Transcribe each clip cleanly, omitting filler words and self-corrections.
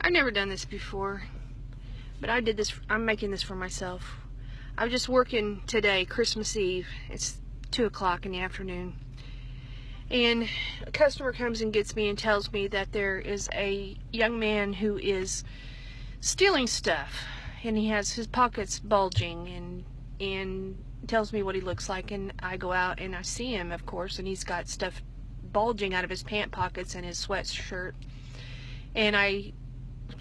I've never done this before, but I did this. I'm making this for myself. I was just working today, Christmas Eve. It's 2 o'clock in the afternoon. And a customer comes and gets me and tells me that there is a young man who is stealing stuff. And he has his pockets bulging and tells me what he looks like. And I go out and I see him, of course, and he's got stuff bulging out of his pant pockets and his sweatshirt. And I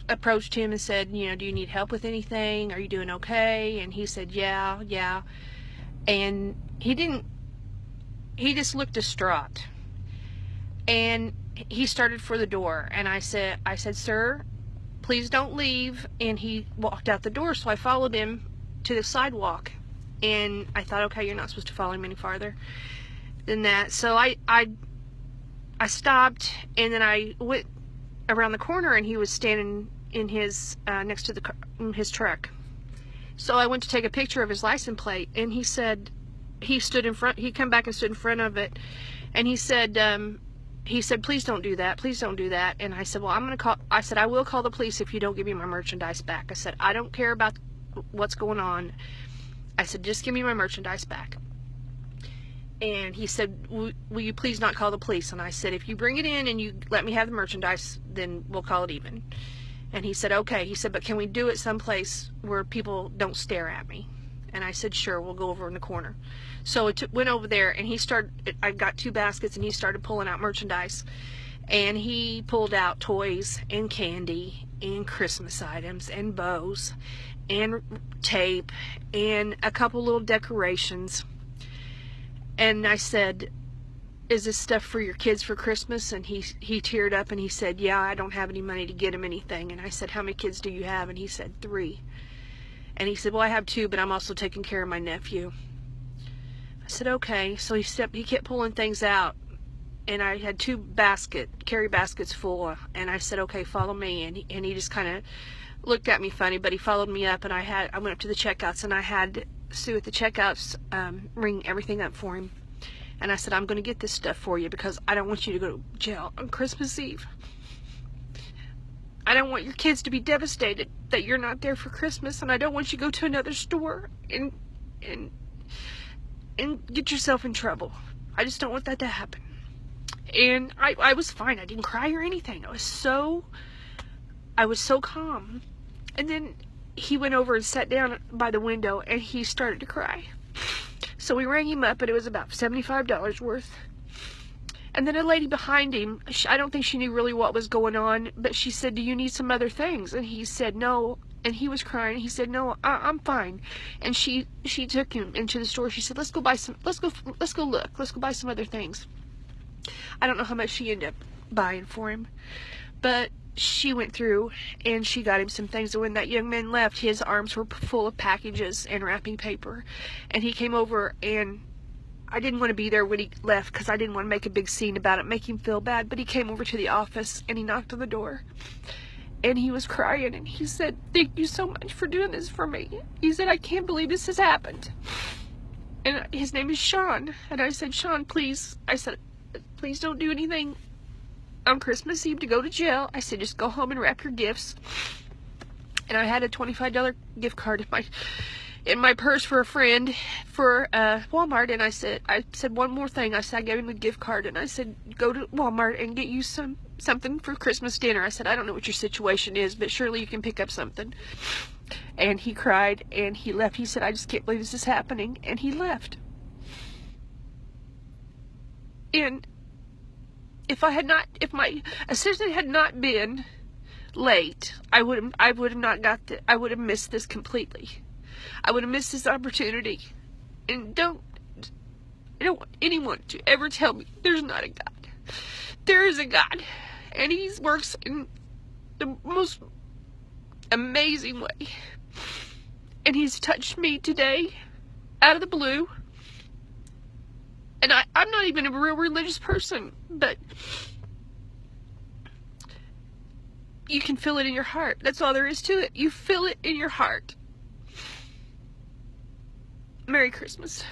approached him and said, you know, do you need help with anything? Are you doing okay? And he said, yeah. And he just looked distraught. And he started for the door. And I said, sir, please don't leave. And he walked out the door, so I followed him to the sidewalk. And I thought, okay, you're not supposed to follow him any farther than that. So I stopped, and then I went around the corner, and he was standing in his next to his truck. So I went to take a picture of his license plate, and he said he stood in front. He come back and stood in front of it, and he said, please don't do that. Please don't do that. And I said, well, I'm gonna call. I said, I will call the police if you don't give me my merchandise back. I said, I don't care about what's going on. I said, just give me my merchandise back. And he said, will you please not call the police? And I said, if you bring it in and you let me have the merchandise, then we'll call it even. And he said, okay. He said, but can we do it someplace where people don't stare at me? And I said, sure, we'll go over in the corner. So it went over there, and I got 2 baskets, and he started pulling out merchandise. And he pulled out toys and candy and Christmas items and bows and tape and a couple little decorations. And I said, is this stuff for your kids for Christmas? And he teared up and he said, yeah, I don't have any money to get them anything. And I said, how many kids do you have? And he said, 3. And he said, well, I have 2, but I'm also taking care of my nephew. I said, okay. So he kept pulling things out, and I had 2 carry baskets full. And I said, okay, follow me. And he just kind of looked at me funny, but he followed me up, and I went up to the checkouts, and I had Sue at the checkouts ring everything up for him. And I said, I'm going to get this stuff for you because I don't want you to go to jail on Christmas Eve. I don't want your kids to be devastated that you're not there for Christmas, and I don't want you to go to another store and get yourself in trouble. I just don't want that to happen. And I was fine. I didn't cry or anything. I was so calm. And then he went over and sat down by the window, and he started to cry. So we rang him up, and it was about $75 worth. And then a lady behind him, I don't think she knew really what was going on, but she said, do you need some other things? And he said, no. And he was crying. He said, no, I'm fine. And she took him into the store. She said, let's go buy some, let's go look. Let's go buy some other things. I don't know how much she ended up buying for him, but she went through and she got him some things. And when that young man left, his arms were full of packages and wrapping paper. And he came over, and I didn't want to be there when he left because I didn't want to make a big scene about it, make him feel bad. But he came over to the office, and he knocked on the door, and he was crying, and he said, thank you so much for doing this for me. He said, I can't believe this has happened. And his name is Sean. And I said, Sean, please. I said, please don't do anything on Christmas Eve to go to jail. I said, just go home and wrap your gifts. And I had a $25 gift card in my purse for a friend for Walmart. And I said one more thing. I said, I gave him a gift card, and I said, go to Walmart and get you something for Christmas dinner. I said, I don't know what your situation is, but surely you can pick up something. And he cried, and he left. He said, I just can't believe this is happening. And he left. And if my assistant had not been late, I would have missed this completely. I would have missed this opportunity. And I don't want anyone to ever tell me there's not a God. There is a God, and He works in the most amazing way. And He's touched me today out of the blue. And I'm not even a real religious person, but you can feel it in your heart. That's all there is to it. You feel it in your heart. Merry Christmas.